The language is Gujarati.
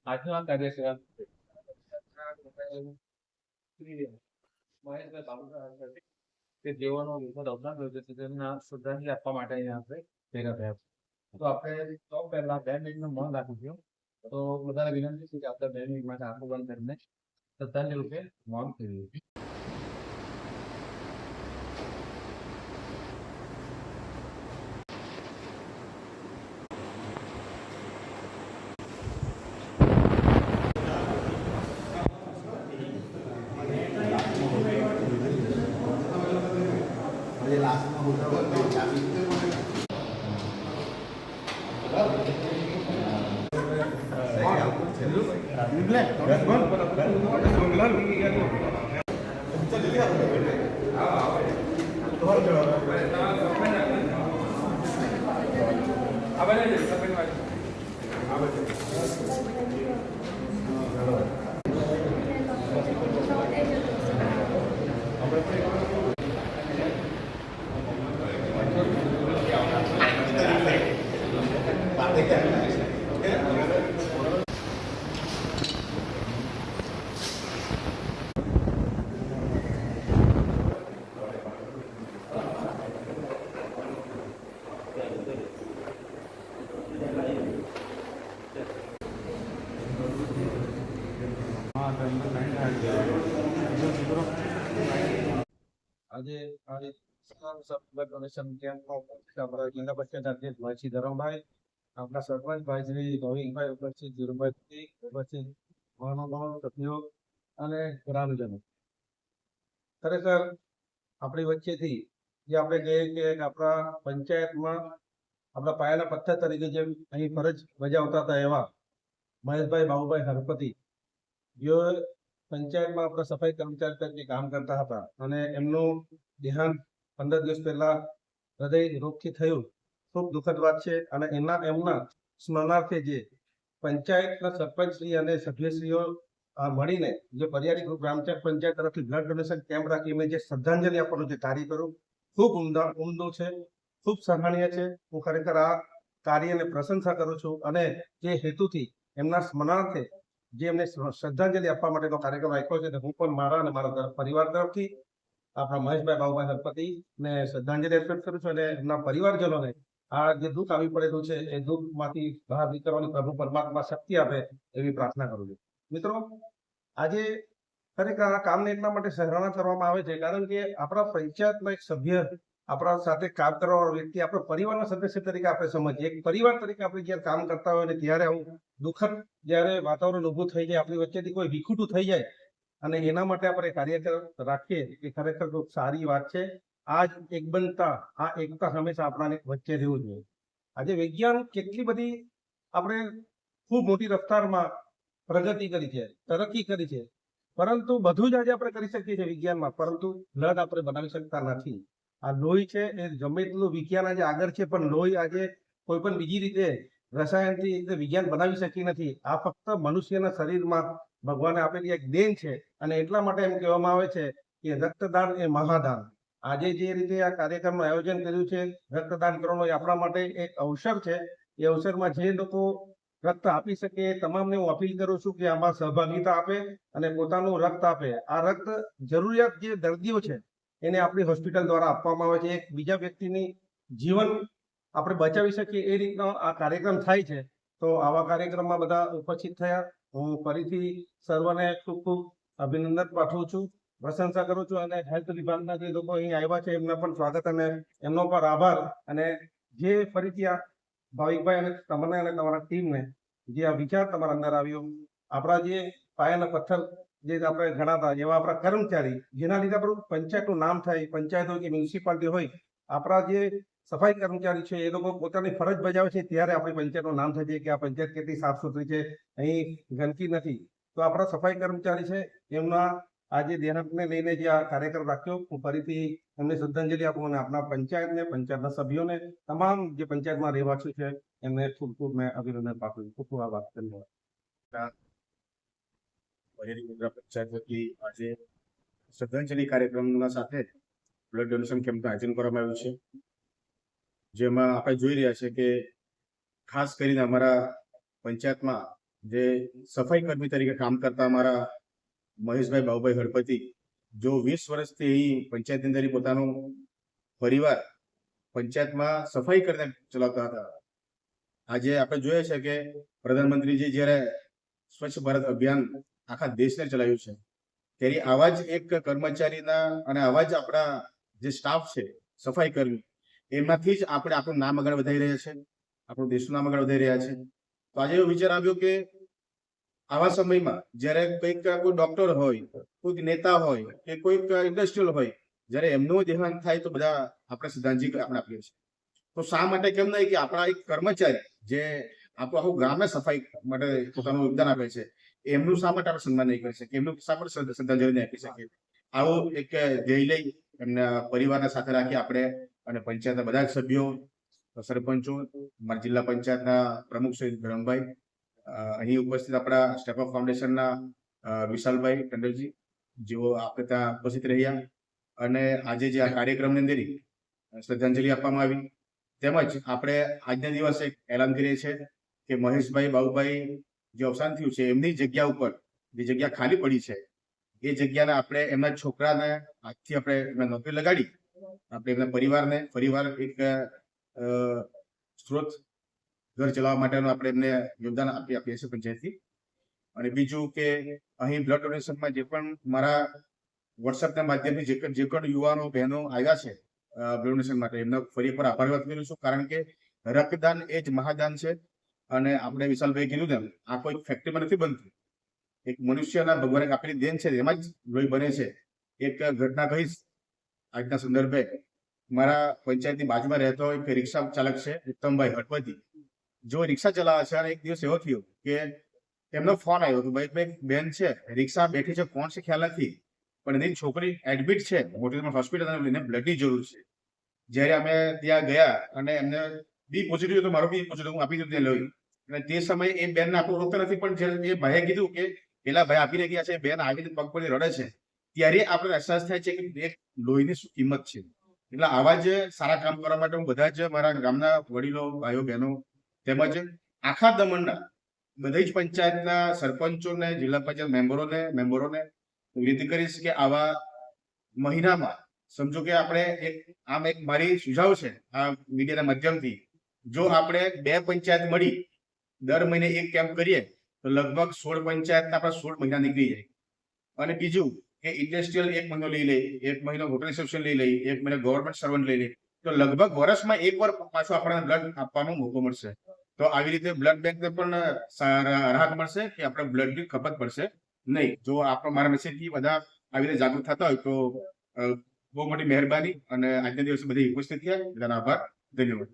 આજનો આ કાર્યક્રમ મહેશભાઈ બાબુભાઈ કે જેઓનો વિખર અવદાન રહ્યું છે તેમના શ્રદ્ધાંજલિ આપવા માટે અહીંયા આપણે ભેગા થયા તો આપણે સૌ પહેલા 2 મિનિટનું મૌન રાખીશું. તો બધાને વિનંતી છે કે આપણે 2 મિનિટ માટે આંખો બંધ કરીને શ્રદ્ધાંજલિ રૂપે મૌન કરીએ. આજે ડોનેશન કેમ્પમાં આપણા જિલ્લા પંચાયત અધ્યક્ષ ભાઈ ધરમભાઈ, આપણા સરપંચ ભાઈ શ્રી ગોવિંદભાઈ ઉપસ્થિત, ધીરુભાઈ ઉપસ્થિત, મહાનુભાવો, સભ્યો અને ગ્રામજનો, ખરેખર આપણી વચ્ચેથી જે આપણે કહીએ કે આપણા પંચાયતમાં આપણા પાયાના પથ્થર તરીકે જેમ અહીં ફરજ બજાવતા હતા એવા મહેશભાઈ બાબુભાઈ હરપતિ, જેઓ પંચાયતમાં આપણા સફાઈ કર્મચારી તરીકે કામ કરતા હતા અને એમનું દેહાંત 15 દિવસ પહેલા હૃદય રોગથી થયું. ખૂબ દુઃખદ વાત છે અને એમના સ્મરણાર્થે જે પંચાયતના સરપંચશ્રી અને સભ્યશ્રીઓ મળીને જે પરિયારી ગ્રુપ ગ્રામ પંચાયત તરફથી બ્લડ ડોનેશન કેમ્પ રાખી મેં જે શ્રદ્ધાંજલિ આપવાનું જે કાર્ય કર્યું ખૂબ ઉમદું છે, ખૂબ સરાહનીય છે. હું ખરેખર આ કાર્યને પ્રશંસા કરું છું અને જે હેતુથી એમના સ્મરણાર્થે જે એમને શ્રદ્ધાંજલિ આપવા માટેનો કાર્યક્રમ રાખ્યો છે, હું પણ મારા અને મારા પરિવાર તરફથી આપણા મહેશભાઈ બાબુભાઈ હરપતિને શ્રદ્ધાંજલિ અર્પિત કરું છું અને એમના પરિવારજનોને આ જે દુઃખ આવી પડેલું છે એ દુઃખમાંથી બહાર નીકળવાની પ્રભુ પરમાત્મા શક્તિ આપે એવી પ્રાર્થના કરું છું. મિત્રો, આજે ખરેખર આ કામને એટલા માટે સરાહના કરવામાં આવે છે કારણ કે આપણા પંચાયતમાં એક સભ્ય, આપણા સાથે કામ કરવાવાળો વ્યક્તિ આપણા પરિવારના સદસ્ય તરીકે આપણે સમજીએ. એક પરિવાર તરીકે આપણે જ્યારે કામ કરતા હોય ને ત્યારે આવું દુઃખદ જ્યારે વાતાવરણ ઊભું થઈ જાય, આપણી વચ્ચેથી કોઈ વિખૂટું થઈ જાય અને એના માટે આપણે કાર્યક્રમ રાખીએ એ ખરેખર ખૂબ સારી વાત છે. આ જ એકતા હંમેશા આપણાને વચ્ચે રહેવું જોઈએ. આજે વિજ્ઞાન કેટલી બધી આપણે ખૂબ મોટી રફતારમાં પ્રગતિ કરી છે, તરક્કી કરી છે, પરંતુ બધું જ આજે આપણે કરી શકીએ છીએ વિજ્ઞાનમાં, પરંતુ બ્લડ આપણે બનાવી શકતા નથી. આ લોહી છે એ ગમે એટલું વિજ્ઞાન આજે આગળ છે પણ લોહી આજે કોઈ પણ બીજી રીતે રસાયણથી વિજ્ઞાન બનાવી શકી નથી. આ ફક્ત મનુષ્યના શરીરમાં ભગવાને આપેલી એક દેન છે અને એટલા માટે એમ કહેવામાં આવે છે કે રક્તદાન એ મહાદાન. આજે જે રીતે આ કાર્યક્રમનું આયોજન કર્યું છે, રક્તદાન કરવાનો એ આપણા માટે એક અવસર છે. એ અવસરમાં જે લોકો રક્ત આપી શકે તમામને હું અપીલ કરું છું કે આમાં સહભાગિતા આપે અને પોતાનું રક્ત આપે. આ રક્ત જરૂરિયાત જે દર્દીઓ છે એને આપણી હોસ્પિટલ દ્વારા આપવામાં આવે છે. એક બીજા વ્યક્તિની જીવન આપણે બચાવી શકીએ એ રીતનો આ કાર્યક્રમ થાય છે. તો આવા કાર્યક્રમમાં બધા ઉપસ્થિત થયા, હું ફરીથી સર્વને ખૂબ ખૂબ અભિનંદન પાઠવું છું, પ્રશંસા કરું છું અને હેલ્થ વિભાગના જે લોકો અહીં આવ્યા છે એમના પણ સ્વાગત અને એમનો પણ આભાર. અને જે ફરીથી આ ભાવિકભાઈ અને તમને અને તમારા ટીમને જે આ વિચાર તમારા અંદર આવ્યો, આપણા જે પાયાના પથ્થર જે આપણે ગણાતા એવા આપણા કર્મચારી, જેના લીધે આપણું પંચાયતનું નામ થાય, પંચાયત હોય કે મ્યુનિસિપાલિટી હોય, આપણા જે સફાઈ કર્મચારી છે એ લોકો પોતાની ફરજ બજાવે છે ત્યારે આપણી પંચાયતનું નામ થાય છે કે આ પંચાયત કેટલી સાફ સુથરી છે, અહીં ગંદકી નથી. તો આપણા સફાઈ કર્મચારી છે એમના આજે દેહાંતને લઈને જે આ કાર્યક્રમ રાખ્યો, હું ફરીથી એમને શ્રદ્ધાંજલિ આપું અને આપણા પંચાયતને, પંચાયતના સભ્યોને, તમામ જે પંચાયતમાં રહેવાસીઓ છે એમને ખૂબ ખૂબ મેં અભિનંદન પાઠવું છું. ખૂબ ખૂબ આભાર. ધન્યવાદ. વડેલી મુદ્રા પંચાયત વતી આજે શ્રદ્ધાંજલિ કાર્યક્રમના સાથે બ્લડ ડોનેશન કેમ્પનું આયોજન કરવામાં આવ્યું છે, જેમાં આપણે જોઈ રહ્યા છે કે ખાસ કરીને અમારા પંચાયતમાં જે સફાઈ કર્મી તરીકે કામ કરતા અમારા મહેશભાઈ બાબુભાઈ હળપતિ, જો 20 વર્ષથી અહીં પંચાયતની અંદર પોતાનું પરિવાર પંચાયતમાં સફાઈ કરીને ચલાવતા હતા. આજે આપણે જોઈએ છે કે પ્રધાનમંત્રીજી જ્યારે સ્વચ્છ ભારત અભિયાન આખા દેશને ચલાવ્યું છે, ત્યારે આવા જ એક કર્મચારીના અને આવા જ આપણા જે સ્ટાફ છે સફાઈ કર્મી, એમાંથી જ આપણે આપણું નામ આગળ વધારી રહ્યા છે, આપણું દેશનું નામ આગળ વધારી રહ્યા છે. તો આજે એવો વિચાર આવ્યો કે આવા સમયમાં જ્યારે કંઈક કોઈ ડોક્ટર હોય, કોઈક નેતા હોય કે કોઈક ઇન્ડસ્ટ્રીયલ હોય, જ્યારે એમનું દેહાંત થાય તો બધા આપણે શ્રદ્ધાંજલિ આપણે આપીએ છીએ. તો શા માટે કેમ નહીં કે આપણા એક કર્મચારી જે આપણું આખું ગામને સફાઈ માટે પોતાનું યોગદાન આપે છે, એમનું શા માટે આપણે સન્માન નહીં કરી શકીએ, એમનું શા માટે શ્રદ્ધાંજલિ નહીં આપી શકીએ. આવું એક ધ્યેય લઈ એમના પરિવારને સાથે રાખી આપણે અને પંચાયતના બધા જ સભ્યો, સરપંચો, અમારા જિલ્લા પંચાયતના પ્રમુખ શ્રી ધરમભાઈ, અહીં ઉપસ્થિત આપણા સ્ટેપ અપ ફાઉન્ડેશનના વિશાલભાઈ ટંડલજી, જેઓ આપણે ત્યાં ઉપસ્થિત રહ્યા અને આજે જે આ કાર્યક્રમની અંદર શ્રદ્ધાંજલિ આપવામાં આવી, તેમજ આપણે આજના દિવસે એલાન કરીએ છીએ કે મહેશભાઈ બાબુભાઈ જે અવસાન થયું છે, એમની જગ્યા ઉપર જે જગ્યા ખાલી પડી છે, એ જગ્યાને આપણે એમના છોકરાને આજથી આપણે નોકરી લગાડી આપણે એમના પરિવારને ફરીવાર એક સ્ત્રોત ઘર ચલાવવા માટેનું આપણે એમને યોગદાન આપીએ છીએ પંચાયતથી. અને બીજું કે અહીં બ્લડ ડોનેશનમાં જે પણ મારા વોટ્સએપના માધ્યમથી જે પણ યુવાનો બહેનો આવ્યા છે બ્લડ ડોનેશન માટે, એમનો ફરી એકવાર આભાર વ્યક્ત કરું છું. કારણ કે રક્તદાન એ જ મહાદાન છે. અને આપણે વિશાલભાઈ કીધું તેમ આ કોઈ ફેક્ટરીમાં નથી બનતું, એક મનુષ્યના ભગવાને આપેલી દેન છે, એમાં જ લોહી બને છે. એક ઘટના કહીશ આજના સંદર્ભે. મારા પંચાયતની બાજુમાં રહેતો એક રિક્ષા ચાલક છે ઉત્તમભાઈ હળપતિ, જો રિક્ષા ચલાવે છે. અને એક દિવસ એવો થયો કે એમનો ફોન આવ્યો કે ભાઈ બેન છે, રિક્ષા બેઠી છે, કોણ છે ખ્યાલ નથી, પણ એની છોકરી એડમિટ છે મોટી હોસ્પિટલ, એને બ્લડની જરૂર છે. જ્યારે અમે ત્યાં ગયા અને એમને બી પોઝિટિવ હતો, મારો બી પોઝિટિવ, હું આપી દીધું ત્યાં લોહી. અને તે સમયે એ બેનને આપણે ઓળખતા નથી, પણ જ્યારે એ ભાઈએ કીધું કે પેલા ભાઈ આપીને ગયા છે, બેન આવીને પગ પડી રડે છે, ત્યારે આપણે અહેસાસ થાય છે કે એક લોહીની શું કિંમત છે. એટલે આવા જ સારા કામ કરવા માટે હું બધા જ મારા ગામના વડીલો, ભાઈઓ, બહેનો તેમજ આખા દમણના બધી જ પંચાયતના સરપંચોને, જિલ્લા પંચાયત મેમ્બરોને વિનંતી કરીશ કે આવા મહિનામાં સમજો કે આપણે એક મારી સુઝાવ છે આ મીડિયાના માધ્યમથી, જો આપણે 2 પંચાયત મળી દર મહિને એક કેમ્પ કરીએ તો લગભગ 16 પંચાયતના આપણા 16 મહિના નીકળી જાય. અને બીજું કે ઇન્ડસ્ટ્રીયલ 1 મહિનો લઈ લે, 1 મહિનો હોટલ રિસેપ્શન લઈ લે, 1 મહિનો ગવર્મેન્ટ સર્વન્ટ લઈ લે, તો લગભગ વર્ષમાં એકવાર પાછું આપણને બ્લડ આપવાનો મોકો મળશે. તો આવી રીતે બ્લડ બેંકને પણ રાહત મળશે કે આપણે બ્લડની ખપત પડશે નહીં. જો આપણે મારા મેસેજથી બધા આવી રીતે જાગૃત થતા હોય તો બહુ મોટી મહેરબાની. અને આજના દિવસે બધી ઉપસ્થિત થયા, બધાનો આભાર. ધન્યવાદ.